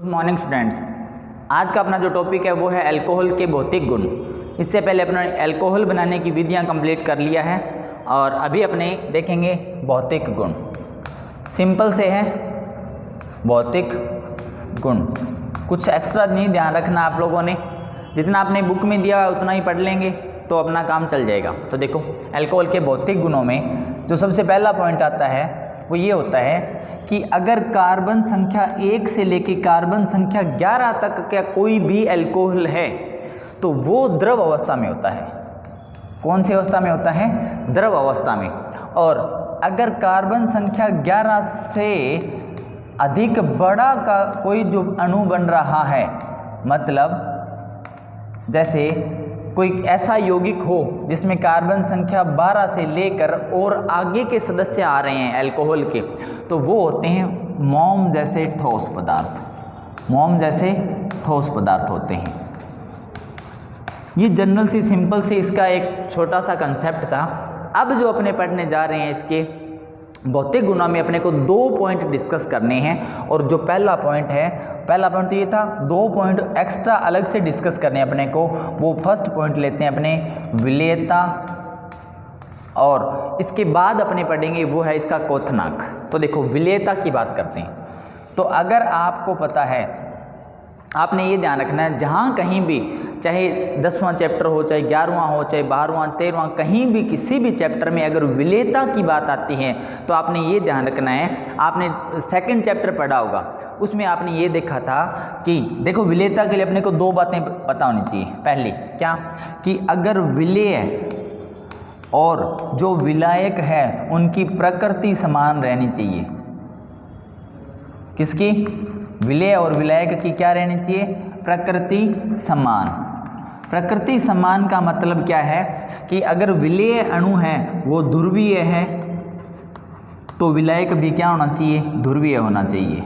Morning students, आज का अपना जो टॉपिक है वो है अल्कोहल के भौतिक गुण। इससे पहले अपना अल्कोहल बनाने की विधियां कंप्लीट कर लिया है और अभी अपने देखेंगे भौतिक गुण। सिंपल से है भौतिक गुण, कुछ एक्स्ट्रा नहीं ध्यान रखना आप लोगों ने, जितना आपने बुक में दिया उतना ही पढ़ लेंगे तो अपना काम चल जाएगा। तो देखो अल्कोहल के भौतिक गुणों में जो सबसे पहला पॉइंट आता है वो ये होता है कि अगर कार्बन संख्या 1 से लेकर कार्बन संख्या 11 तक का कोई भी अल्कोहल है तो वो द्रव अवस्था में होता है। कौन सी अवस्था में होता है? द्रव अवस्था में। और अगर कार्बन संख्या 11 से अधिक बड़ा का कोई जो अणु बन रहा है, मतलब जैसे कोई ऐसा यौगिक हो जिसमें कार्बन संख्या 12 से लेकर और आगे के सदस्य आ रहे हैं अल्कोहल के, तो वो होते हैं मोम जैसे ठोस पदार्थ। मोम जैसे ठोस पदार्थ होते हैं। ये जनरल सी सिंपल से इसका एक छोटा सा कंसेप्ट था। अब जो अपने पढ़ने जा रहे हैं इसके भौतिक गुणों में अपने को 2 पॉइंट डिस्कस करने हैं। और जो पहला पॉइंट तो ये था, 2 पॉइंट एक्स्ट्रा अलग से डिस्कस करने हैं अपने को। वो फर्स्ट पॉइंट लेते हैं अपने विलेयता, और इसके बाद अपने पढ़ेंगे वो है इसका क्वथनांक। तो देखो विलेयता की बात करते हैं। तो अगर आपको पता है, आपने ये ध्यान रखना है, जहाँ कहीं भी चाहे 10वां चैप्टर हो, चाहे 11वां हो, चाहे 12वां 13वां, कहीं भी किसी भी चैप्टर में अगर विलेयता की बात आती है तो आपने ये ध्यान रखना है। आपने सेकंड चैप्टर पढ़ा होगा, उसमें आपने ये देखा था कि देखो विलेयता के लिए अपने को 2 बातें पता होनी चाहिए। पहली क्या कि अगर विलेय और जो विलायक है उनकी प्रकृति समान रहनी चाहिए। किसकी? विलेय और विलायक की क्या रहनी चाहिए? प्रकृति समान। प्रकृति समान का मतलब क्या है कि अगर विलेय अणु है वो ध्रुवीय है तो विलायक भी क्या होना चाहिए? ध्रुवीय होना चाहिए।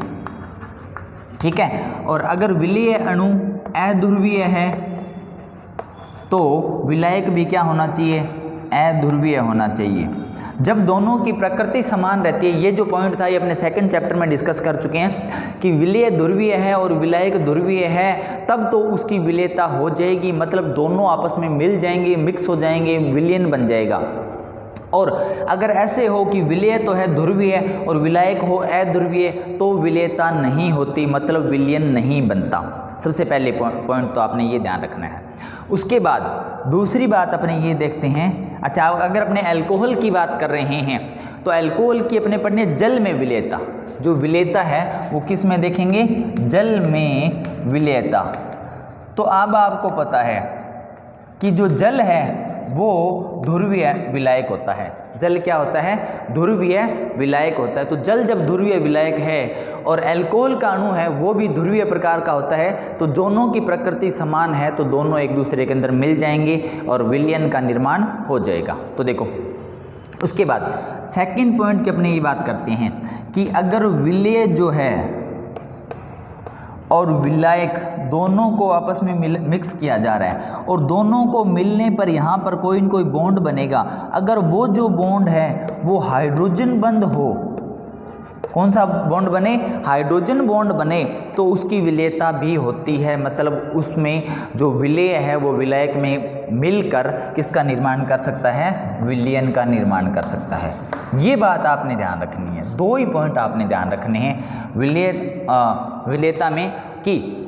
ठीक है। और अगर विलेय अणु अध्रुवीय है तो विलायक भी क्या होना चाहिए? अध्रुवीय होना चाहिए। जब दोनों की प्रकृति समान रहती है, ये जो पॉइंट था ये अपने सेकंड चैप्टर में डिस्कस कर चुके हैं कि विलेय ध्रुवीय है और विलायक ध्रुवीय है, तब तो उसकी विलेयता हो जाएगी। मतलब दोनों आपस में मिल जाएंगे, मिक्स हो जाएंगे, विलयन बन जाएगा। और अगर ऐसे हो कि विलेय तो है ध्रुवीय और विलायक हो अध्रुवीय तो विलेयता नहीं होती, मतलब विलयन नहीं बनता। सबसे पहले पॉइंट तो आपने ये ध्यान रखना है। उसके बाद दूसरी बात अपने ये देखते हैं। अच्छा, अगर अपने अल्कोहल की बात कर रहे हैं तो अल्कोहल की अपने पढ़ने जल में विलेयता। जो विलेयता है वो किस में देखेंगे? जल में विलेयता। तो अब आपको पता है कि जो जल है वो ध्रुवीय विलायक होता है। जल क्या होता है? ध्रुवीय विलायक होता है। तो जल जब ध्रुवीय विलायक है और अल्कोहल का अणु है वो भी ध्रुवीय प्रकार का होता है, तो दोनों की प्रकृति समान है, तो दोनों एक दूसरे के अंदर मिल जाएंगे और विलयन का निर्माण हो जाएगा। तो देखो उसके बाद सेकंड पॉइंट की अपने ये बात करते हैं कि अगर विलेय जो है और विलायक दोनों को आपस में मिक्स किया जा रहा है और दोनों को मिलने पर यहाँ पर कोई न कोई बॉन्ड बनेगा। अगर वो जो बॉन्ड है वो हाइड्रोजन बंध हो, कौन सा बॉन्ड बने? हाइड्रोजन बॉन्ड बने, तो उसकी विलेयता भी होती है। मतलब उसमें जो विलेय है वो विलायक में मिलकर किसका निर्माण कर सकता है? विलयन का निर्माण कर सकता है। ये बात आपने ध्यान रखनी है। 2 ही पॉइंट आपने ध्यान रखने हैं विलेयता में कि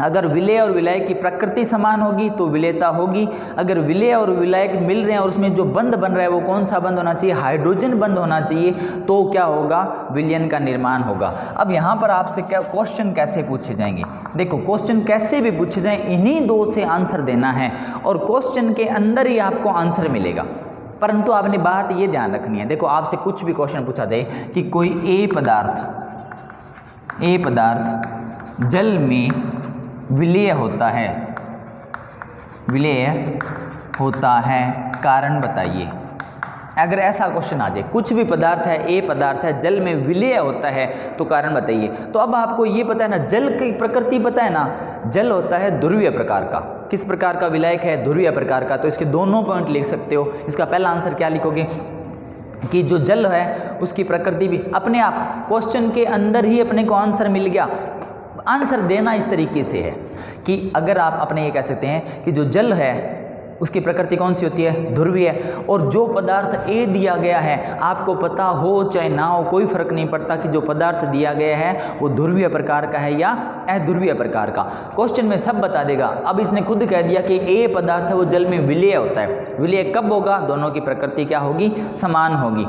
अगर विलेय और विलायक की प्रकृति समान होगी तो विलेयता होगी। अगर विलेय और विलायक मिल रहे हैं और उसमें जो बंध बन रहा है वो कौन सा बंध होना चाहिए? हाइड्रोजन बंध होना चाहिए, तो क्या होगा? विलयन का निर्माण होगा। अब यहाँ पर आपसे क्या क्वेश्चन कैसे पूछे जाएंगे? देखो क्वेश्चन कैसे भी पूछे जाएं, इन्हीं 2 से आंसर देना है और क्वेश्चन के अंदर ही आपको आंसर मिलेगा। परंतु आपने बात ये ध्यान रखनी है। देखो आपसे कुछ भी क्वेश्चन पूछा जाए कि कोई ए पदार्थ जल में विलेय होता है, कारण बताइए। अगर ऐसा क्वेश्चन आ जाए, कुछ भी पदार्थ है, ए पदार्थ है, जल में विलेय होता है तो कारण बताइए। तो अब आपको ये पता है ना, जल की प्रकृति पता है ना, जल होता है ध्रुवीय प्रकार का। किस प्रकार का विलायक है? ध्रुवीय प्रकार का। तो इसके दोनों पॉइंट लिख सकते हो। इसका पहला आंसर क्या लिखोगे? कि जो जल है उसकी प्रकृति भी अपने आप क्वेश्चन के अंदर ही अपने को आंसर मिल गया। आंसर देना इस तरीके से है कि अगर आप अपने ये कह सकते हैं कि जो जल है उसकी प्रकृति कौन सी होती है, ध्रुवीय है, और जो पदार्थ ए दिया गया है आपको पता हो चाहे ना हो कोई फर्क नहीं पड़ता कि जो पदार्थ दिया गया है वो ध्रुवीय प्रकार का है या अध्रुवीय प्रकार का, क्वेश्चन में सब बता देगा। अब इसने खुद कह दिया कि ए पदार्थ है वो जल में विलीय होता है। विलीय कब होगा, दोनों की प्रकृति क्या होगी, समान होगी।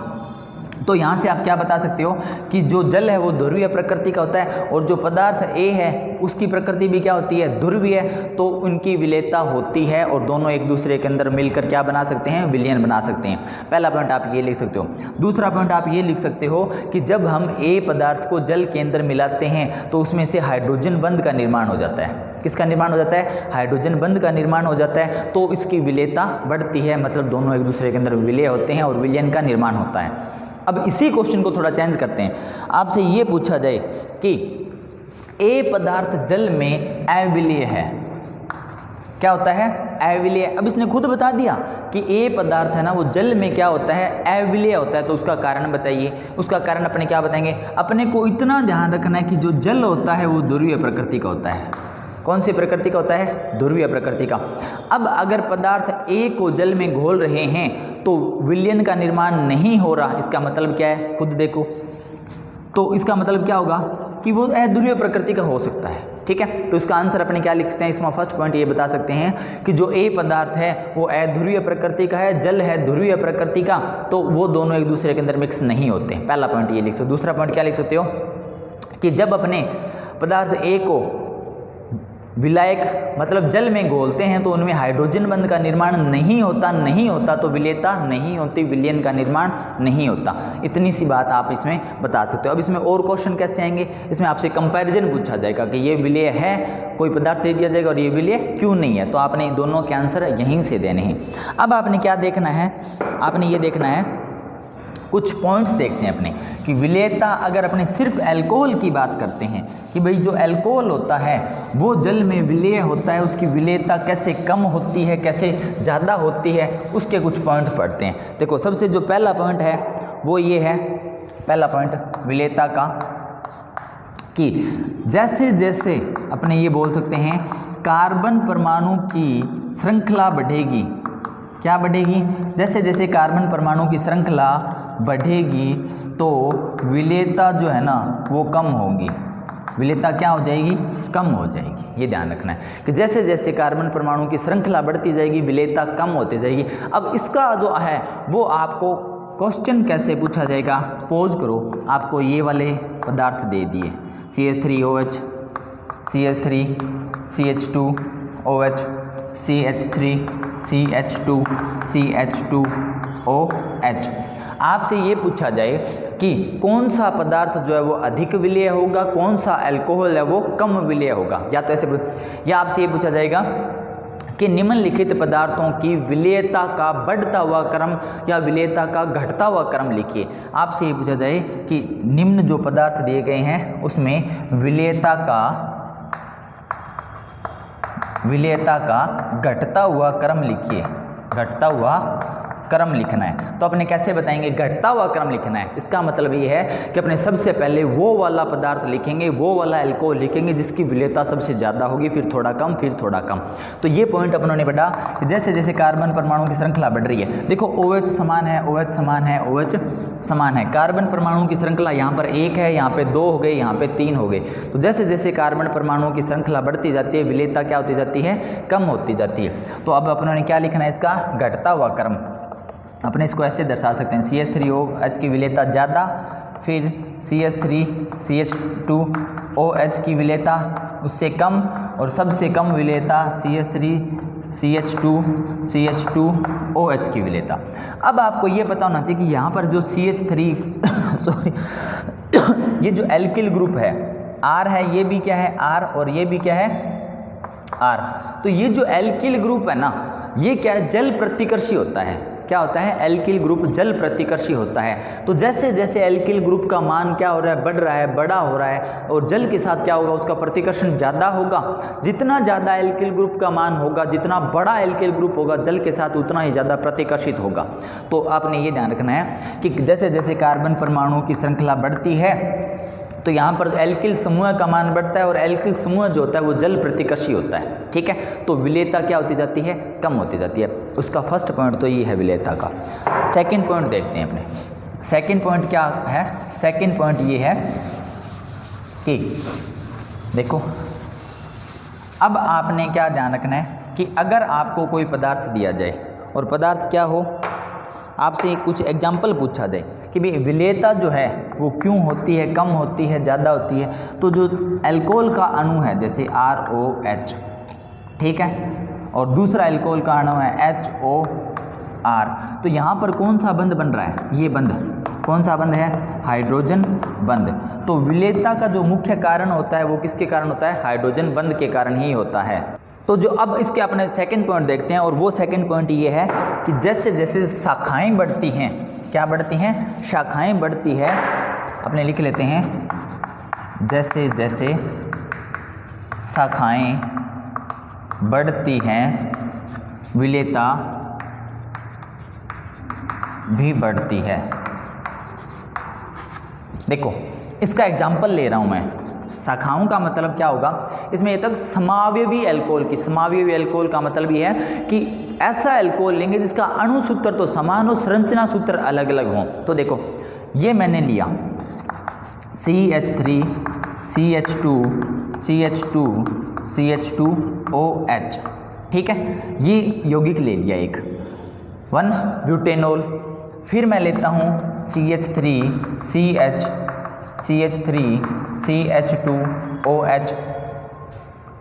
तो यहाँ से आप क्या बता सकते हो कि जो जल है वो ध्रुवीय प्रकृति का होता है और जो पदार्थ ए है उसकी प्रकृति भी क्या होती है, ध्रुवीय है, तो उनकी विलेयता होती है और दोनों एक दूसरे के अंदर मिलकर क्या बना सकते हैं, विलयन बना सकते हैं। पहला पॉइंट आप ये लिख सकते हो। दूसरा पॉइंट आप ये लिख सकते हो कि जब हम ए पदार्थ को जल के अंदर मिलाते हैं तो उसमें से हाइड्रोजन बंध का निर्माण हो जाता है। किसका निर्माण हो जाता है, हाइड्रोजन बंध का निर्माण हो जाता है, तो इसकी विलेयता बढ़ती है, मतलब दोनों एक दूसरे के अंदर विलय होते हैं और विलयन का निर्माण होता है। अब इसी क्वेश्चन को थोड़ा चेंज करते हैं, आपसे ये पूछा जाए कि ए पदार्थ जल में अविलीय है, क्या होता है, अविलीय। अब इसने खुद बता दिया कि ए पदार्थ है ना वो जल में क्या होता है, अविलीय होता है, तो उसका कारण बताइए। उसका कारण अपने क्या बताएंगे, अपने को इतना ध्यान रखना है कि जो जल होता है वो ध्रुवीय प्रकृति का होता है। कौन सी प्रकृति का होता है, ध्रुवीय प्रकृति का। अब अगर पदार्थ ए को जल में घोल रहे हैं तो विलयन का निर्माण नहीं हो रहा, इसका मतलब क्या है, खुद देखो। तो इसका मतलब क्या होगा कि वो अध्रुवीय प्रकृति का हो सकता है, ठीक है। तो इसका आंसर अपने क्या लिख सकते हैं, इसमें फर्स्ट पॉइंट ये बता सकते हैं कि जो ए पदार्थ है वो अध्रुवीय प्रकृति का है, जल है ध्रुवीय प्रकृति का, तो वो दोनों एक दूसरे के अंदर मिक्स नहीं होते। पहला पॉइंट ये लिख सकते हो। दूसरा पॉइंट क्या लिख सकते हो कि जब अपने पदार्थ ए को विलायक मतलब जल में घोलते हैं तो उनमें हाइड्रोजन बंध का निर्माण नहीं होता तो विलेयता नहीं होती, विलयन का निर्माण नहीं होता। इतनी सी बात आप इसमें बता सकते हो। अब इसमें और क्वेश्चन कैसे आएंगे, इसमें आपसे कंपैरिजन पूछा जाएगा कि ये विलेय है, कोई पदार्थ दे दिया जाएगा और ये विलेय क्यों नहीं है, तो आपने दोनों के आंसर यहीं से देने हैं। अब आपने क्या देखना है, आपने ये देखना है कुछ पॉइंट्स देखते हैं अपने कि विलेयता, अगर अपने सिर्फ अल्कोहल की बात करते हैं कि भाई जो अल्कोहल होता है वो जल में विलेय होता है, उसकी विलेयता कैसे कम होती है कैसे ज़्यादा होती है, उसके कुछ पॉइंट पढ़ते हैं। देखो सबसे जो पहला पॉइंट है वो ये है, पहला पॉइंट विलेयता का कि जैसे जैसे अपने ये बोल सकते हैं कार्बन परमाणु की श्रृंखला बढ़ेगी, क्या बढ़ेगी, जैसे जैसे कार्बन परमाणु की श्रृंखला बढ़ेगी तो विलेयता जो है ना वो कम होगी। विलेयता क्या हो जाएगी, कम हो जाएगी। ये ध्यान रखना है कि जैसे जैसे कार्बन परमाणु की श्रृंखला बढ़ती जाएगी विलेयता कम होती जाएगी। अब इसका जो है वो आपको क्वेश्चन कैसे पूछा जाएगा, सपोज करो आपको ये वाले पदार्थ दे दिए CH3OH, CH3, CH2OH, CH3, CH2, CH2OH। आपसे ये पूछा जाए कि कौन सा पदार्थ जो है वो अधिक विलेय होगा, कौन सा अल्कोहल है वो कम विलेय होगा, या तो ऐसे, या आपसे ये पूछा जाएगा कि निम्नलिखित पदार्थों की विलेयता का बढ़ता हुआ क्रम या विलेयता का घटता हुआ क्रम लिखिए। आपसे ये पूछा जाए कि निम्न जो पदार्थ दिए गए हैं उसमें विलेयता का घटता हुआ क्रम लिखिए। घटता हुआ क्रम लिखना है, तो अपने कैसे बताएंगे, घटता हुआ क्रम लिखना है। इसका मतलब ये है कि अपने सबसे पहले वो वाला पदार्थ लिखेंगे, वो वाला अल्कोहल लिखेंगे जिसकी विलेयता सबसे ज़्यादा होगी, फिर थोड़ा कम, फिर थोड़ा कम। तो ये पॉइंट अपनों ने पढ़ा कि जैसे जैसे कार्बन परमाणु की श्रृंखला बढ़ रही है, देखो OH समान है, OH समान है, OH समान है। कार्बन परमाणु की श्रृंखला यहाँ पर 1 है, यहाँ पे 2 हो गए, यहाँ पे 3 हो गए। तो जैसे जैसे कार्बन परमाणुओं की श्रृंखला बढ़ती जाती है विलेयता क्या होती जाती है, कम होती जाती है। तो अब अपनों ने क्या लिखना है, इसका घटता हुआ क्रम। अपने इसको ऐसे दर्शा सकते हैं, CH3OH की विलेयता ज़्यादा, फिर CH3 CH2OH की विलेयता उससे कम, और सबसे कम विलेयता CH3 CH2 CH2OH की विलेयता। अब आपको ये पता होना चाहिए कि यहाँ पर जो CH3 सॉरी ये जो एल्किल ग्रुप है R है, ये भी क्या है R, और ये भी क्या है R। तो ये जो एल्किल ग्रुप है ना ये क्या है, जल प्रतिकर्षी होता है। क्या होता है, एल्किल ग्रुप जल प्रतिकर्षी होता है। तो जैसे जैसे एल्किल ग्रुप का मान क्या हो रहा है, बढ़ रहा है, बड़ा हो रहा है, और जल के साथ क्या होगा, उसका प्रतिकर्षण ज़्यादा होगा। जितना ज़्यादा एल्किल ग्रुप का मान होगा, जितना बड़ा एल्किल ग्रुप होगा जल के साथ, उतना ही ज़्यादा प्रतिकर्षित होगा। तो आपने ये ध्यान रखना है कि जैसे जैसे कार्बन परमाणु की श्रृंखला बढ़ती है तो यहाँ पर एल्किल समूह का मान बढ़ता है और एल्किल समूह जो होता है वो जल प्रतिकर्षी होता है, ठीक है। तो विलेयता क्या होती जाती है, कम होती जाती है। उसका फर्स्ट पॉइंट तो ये है विलेयता का। सेकंड पॉइंट देखते हैं अपने। सेकंड पॉइंट क्या है, सेकंड पॉइंट ये है कि देखो अब आपने क्या ध्यान रखना है कि अगर आपको कोई पदार्थ दिया जाए और पदार्थ क्या हो, आपसे कुछ एग्जाम्पल पूछा जाए कि भाई विलेयता जो है वो क्यों होती है, कम होती है, ज़्यादा होती है, तो जो अल्कोहल का अणु है जैसे ROH, ठीक है, और दूसरा अल्कोहल का अणु है HOR, तो यहाँ पर कौन सा बंध बन रहा है, ये बंध कौन सा बंध है, हाइड्रोजन बंध। तो विलेयता का जो मुख्य कारण होता है वो किसके कारण होता है, हाइड्रोजन बंध के कारण ही होता है। तो जो अब इसके अपने सेकंड पॉइंट देखते हैं, और वो सेकंड पॉइंट ये है कि जैसे जैसे शाखाएं बढ़ती हैं, क्या बढ़ती हैं, शाखाएं बढ़ती है, अपने लिख लेते हैं, जैसे जैसे शाखाएं बढ़ती हैं विलेयता भी बढ़ती है। देखो इसका एग्जाम्पल ले रहा हूं मैं, शाखाओं का मतलब क्या होगा, इसमें ये तक समावयवी अल्कोहल की, समावयवी अल्कोहल का मतलब ये है कि ऐसा अल्कोहल लेंगे जिसका अणु सूत्र तो समान हो, संरचना सूत्र अलग अलग हो। तो देखो ये मैंने लिया CH3 CH2 CH2 CH2OH, ठीक है, ये यौगिक ले लिया एक 1 ब्यूटेनॉल। फिर मैं लेता हूँ CH3 CH2OH,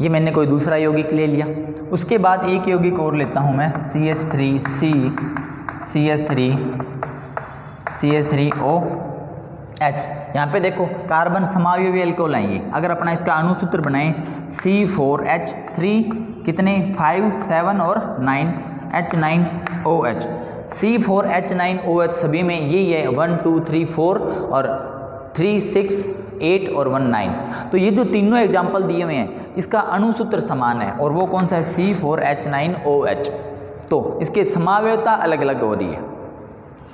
ये मैंने कोई दूसरा यौगिक ले लिया। उसके बाद एक यौगिक और लेता हूँ मैं CH3OH। यहाँ पे देखो कार्बन समावयवी अल्कोहल आएंगे, अगर अपना इसका अणुसूत्र बनाएं C4H3 कितने 5 7 और 9 H9OH, C4H9OH सभी में यही है 1 2 3 4 और 3 6 8 और 1 9। तो ये जो तीनों एग्जाम्पल दिए हुए हैं इसका अणुसूत्र समान है और वो कौन सा है, C4H9OH। तो इसके समावयवता अलग अलग हो रही है।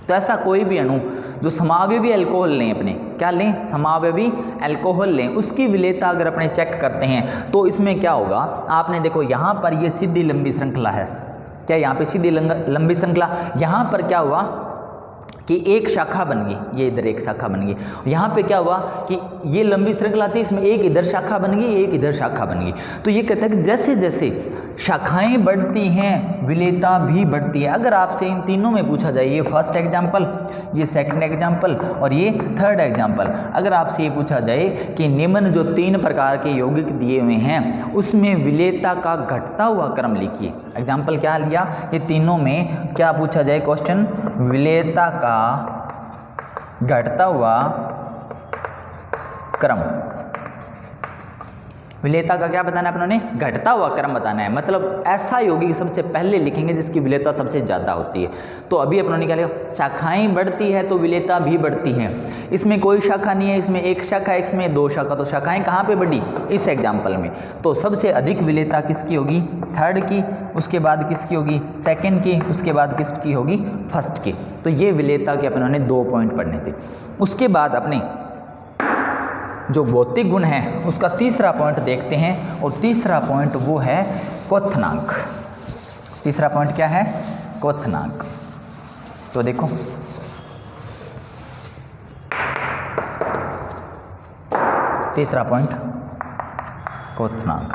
तो ऐसा कोई भी अणु जो समावयवी अल्कोहल लें, अपने क्या लें, समावयवी अल्कोहल लें, उसकी विलेयता अगर अपने चेक करते हैं तो इसमें क्या होगा, आपने देखो यहाँ पर ये सीधी लंबी श्रृंखला है, क्या यहाँ पे सीधी लंबी श्रृंखला, यहाँ पर क्या हुआ कि एक शाखा बन गई, ये इधर एक शाखा बन गई, यहाँ पे क्या हुआ कि ये लंबी श्रृंखला थी, इसमें एक इधर शाखा बन गई, एक इधर शाखा बन गई। तो ये कहता है कि जैसे जैसे शाखाएं बढ़ती हैं विलेयता भी बढ़ती है। अगर आपसे इन तीनों में पूछा जाए, ये फर्स्ट एग्जाम्पल, ये सेकंड एग्जाम्पल और ये थर्ड एग्जाम्पल, अगर आपसे ये पूछा जाए कि निम्न जो 3 प्रकार के यौगिक दिए हुए हैं उसमें विलेयता का घटता हुआ क्रम लिखिए। एग्जाम्पल क्या लिया, ये तीनों में क्या पूछा जाए क्वेश्चन, विलेयता का घटता हुआ क्रम, विलेयता का क्या बताना है अपनों ने, घटता हुआ क्रम बताना है। मतलब ऐसा यौगिक सबसे पहले लिखेंगे जिसकी विलेयता सबसे ज़्यादा होती है। तो अभी अपनों ने क्या लिखा, शाखाएं बढ़ती है तो विलेयता भी बढ़ती है। इसमें कोई शाखा नहीं है, इसमें एक शाखा है, इसमें 2 शाखा, तो शाखाएं कहाँ पे बढ़ी, इस एग्जाम्पल में। तो सबसे अधिक विलेयता किसकी होगी, थर्ड की, उसके बाद किसकी होगी, सेकेंड की, उसके बाद किसकी होगी, फर्स्ट की। तो ये विलेयता के अपनों ने 2 पॉइंट पढ़ने थे। उसके बाद अपने जो भौतिक गुण है उसका तीसरा पॉइंट देखते हैं, और तीसरा पॉइंट वो है क्वथनांक। तीसरा पॉइंट क्या है, क्वथनांक। तो देखो तीसरा पॉइंट क्वथनांक।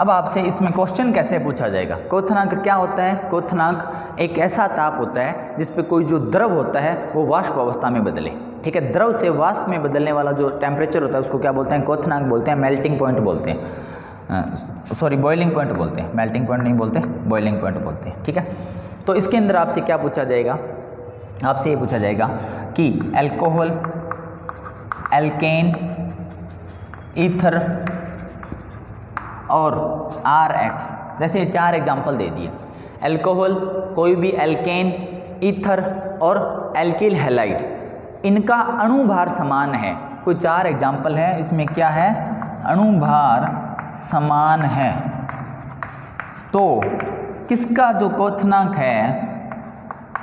अब आपसे इसमें क्वेश्चन कैसे पूछा जाएगा, क्वथनांक क्या होता है। क्वथनांक एक ऐसा ताप होता है जिस पे कोई जो द्रव होता है वो वाष्प अवस्था में बदले, ठीक है। द्रव से वाष्प में बदलने वाला जो टेम्परेचर होता है उसको क्या बोलते हैं, क्वथनांक बोलते हैं, मेल्टिंग पॉइंट बोलते हैं, सॉरी बॉइलिंग पॉइंट बोलते हैं, मेल्टिंग पॉइंट नहीं बोलते, बॉइलिंग पॉइंट बोलते हैं, ठीक है। तो इसके अंदर आपसे क्या पूछा जाएगा, आपसे ये पूछा जाएगा कि अल्कोहल, एल्केन, ईथर और RX, जैसे 4 एग्जाम्पल दे दिए। अल्कोहल, कोई भी एल्केन, ईथर और एल्किल हैलाइड, इनका अणुभार समान है। कोई 4 एग्जाम्पल है, इसमें क्या है, अणुभार समान है। तो किसका जो क्वथनांक है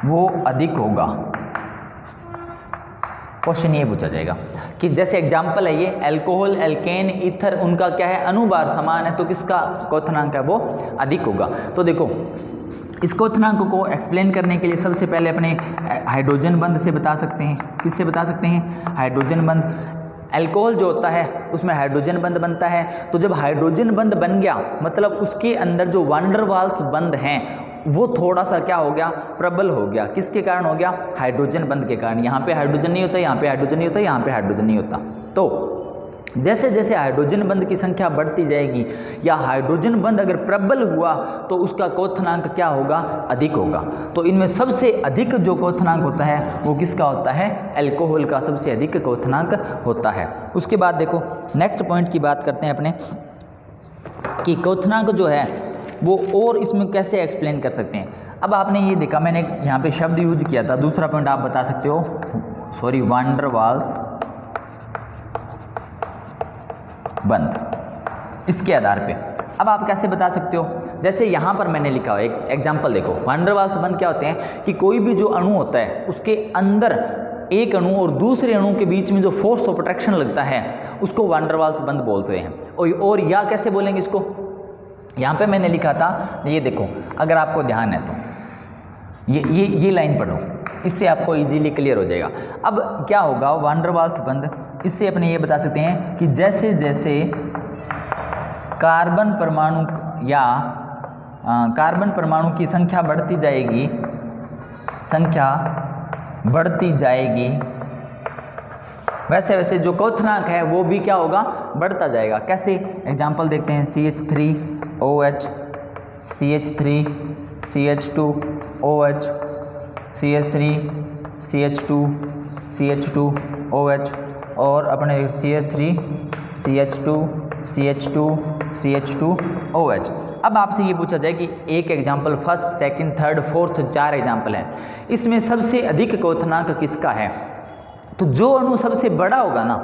वो अधिक होगा, क्वेश्चन ये पूछा जाएगा कि जैसे एग्जाम्पल है ये अल्कोहल, एल्केन, ईथर, उनका क्या है अनुभार समान है, तो किसका क्वथनांक है वो अधिक होगा। तो देखो इस क्वथनांक को एक्सप्लेन करने के लिए सबसे पहले अपने हाइड्रोजन बंध से बता सकते हैं। किससे बता सकते हैं? हाइड्रोजन बंध। अल्कोहल जो होता है उसमें हाइड्रोजन बंध बनता है, तो जब हाइड्रोजन बंध बन गया मतलब उसके अंदर जो वान डर वाल्स बंध हैं वो थोड़ा सा क्या हो गया? प्रबल हो गया। किसके कारण हो गया? हाइड्रोजन बंध के कारण। यहाँ पे हाइड्रोजन नहीं होता, यहाँ पे हाइड्रोजन नहीं होता, यहाँ पे हाइड्रोजन नहीं होता। तो जैसे जैसे हाइड्रोजन बंध की संख्या बढ़ती जाएगी या हाइड्रोजन बंध अगर प्रबल हुआ तो उसका क्वथनांक क्या होगा? अधिक होगा। तो इनमें सबसे अधिक जो क्वथनांक होता है वो किसका होता है? अल्कोहल का सबसे अधिक क्वथनांक होता है। उसके बाद देखो नेक्स्ट पॉइंट की बात करते हैं अपने कि क्वथनांक जो है वो और इसमें कैसे एक्सप्लेन कर सकते हैं। अब आपने ये देखा, मैंने यहाँ पे शब्द यूज किया था, दूसरा पॉइंट आप बता सकते हो, सॉरी, वान डर वाल्स बंध, इसके आधार पे। अब आप कैसे बता सकते हो? जैसे यहाँ पर मैंने लिखा है, एक एग्जांपल देखो, वान डर वाल्स बंध क्या होते हैं कि कोई भी जो अणु होता है उसके अंदर एक अणु और दूसरे अणु के बीच में जो फोर्स ऑफ अट्रैक्शन लगता है उसको वान डर वाल्स बंध बोलते हैं। और या कैसे बोलेंगे इसको? यहाँ पे मैंने लिखा था, ये देखो अगर आपको ध्यान है तो ये लाइन पढ़ो, इससे आपको इजीली क्लियर हो जाएगा। अब क्या होगा वान डर वाल्स बंध, इससे अपने ये बता सकते हैं कि जैसे जैसे कार्बन परमाणु या कार्बन परमाणु की संख्या बढ़ती जाएगी वैसे वैसे जो क्वथनांक है वो भी क्या होगा? बढ़ता जाएगा। कैसे? एग्जाम्पल देखते हैं, CH3OH, CH3 CH2OH, CH3 CH2 CH2OH और अपने CH3 CH2 CH2 CH2OH। अब आपसे ये पूछा जाए कि एक example, first, second, third, fourth, 4 example हैं, इसमें सबसे अधिक क्वथनांक किसका है? तो जो अणु सबसे बड़ा होगा ना,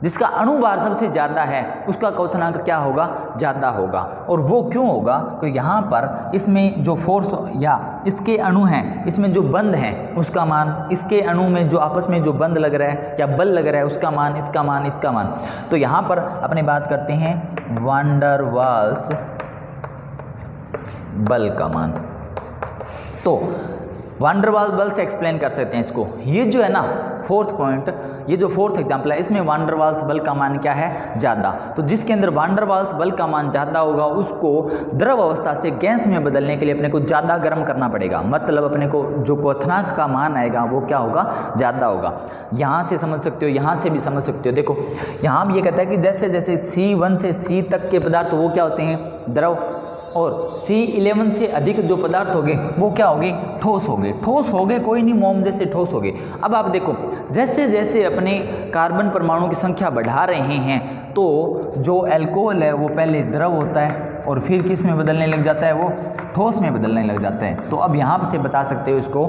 जिसका अणुभार सबसे ज़्यादा है, उसका क्वथनांक क्या होगा? ज़्यादा होगा। और वो क्यों होगा? तो यहाँ पर इसमें जो फोर्स या इसके अणु हैं, इसमें जो बंध हैं उसका मान, इसके अणु में जो आपस में जो बंध लग रहा है या बल लग रहा है उसका मान, इसका मान, इसका मान। तो यहाँ पर अपने बात करते हैं वान डर वाल्स बल का मान। तो वान डर वाल्स बल से एक्सप्लेन कर सकते हैं इसको। ये जो है ना फोर्थ पॉइंट, ये जो फोर्थ एग्जाम्पल है, इसमें वान डर वाल्स बल का मान क्या है? ज़्यादा। तो जिसके अंदर वान डर वाल्स बल का मान ज़्यादा होगा उसको द्रव अवस्था से गैस में बदलने के लिए अपने को ज़्यादा गर्म करना पड़ेगा, मतलब अपने को जो क्वथनांक का मान आएगा वो क्या होगा? ज़्यादा होगा। यहाँ से समझ सकते हो, यहाँ से भी समझ सकते हो। देखो यहाँ भी ये कहता है कि जैसे जैसे C1 से C तक के पदार्थ वो क्या होते हैं? द्रव, और C11 से अधिक जो पदार्थ होंगे वो क्या होंगे? ठोस होंगे। ठोस होंगे कोई नहीं, मोम जैसे ठोस होंगे। अब आप देखो जैसे जैसे अपने कार्बन परमाणु की संख्या बढ़ा रहे हैं तो जो अल्कोहल है वो पहले द्रव होता है और फिर किस में बदलने लग जाता है? वो ठोस में बदलने लग जाता है। तो अब यहाँ से बता सकते हो इसको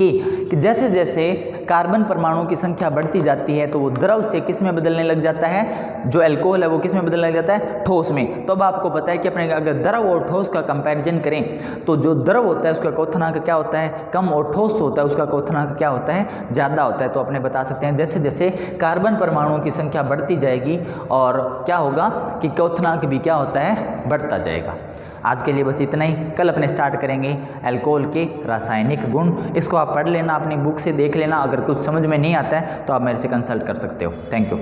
कि जैसे जैसे कार्बन परमाणु की संख्या बढ़ती जाती है तो वो द्रव से किस में बदलने लग जाता है? जो अल्कोहल है वो किस में बदलने लग जाता है? ठोस में। तो अब आपको पता है कि अपने अगर द्रव और ठोस का कंपैरिजन करें तो जो द्रव होता है उसका क्वथनांक क्या होता है? कम, और ठोस होता है उसका क्वथनांक क्या होता है? ज़्यादा होता है। तो अपने बता सकते हैं जैसे जैसे कार्बन परमाणुओं की संख्या बढ़ती जाएगी और क्या होगा कि क्वथनांक भी क्या होता है? बढ़ता जाएगा। आज के लिए बस इतना ही। कल अपने स्टार्ट करेंगे अल्कोहल के रासायनिक गुण। इसको आप पढ़ लेना, अपनी बुक से देख लेना। अगर कुछ समझ में नहीं आता है तो आप मेरे से कंसल्ट कर सकते हो। Thank you.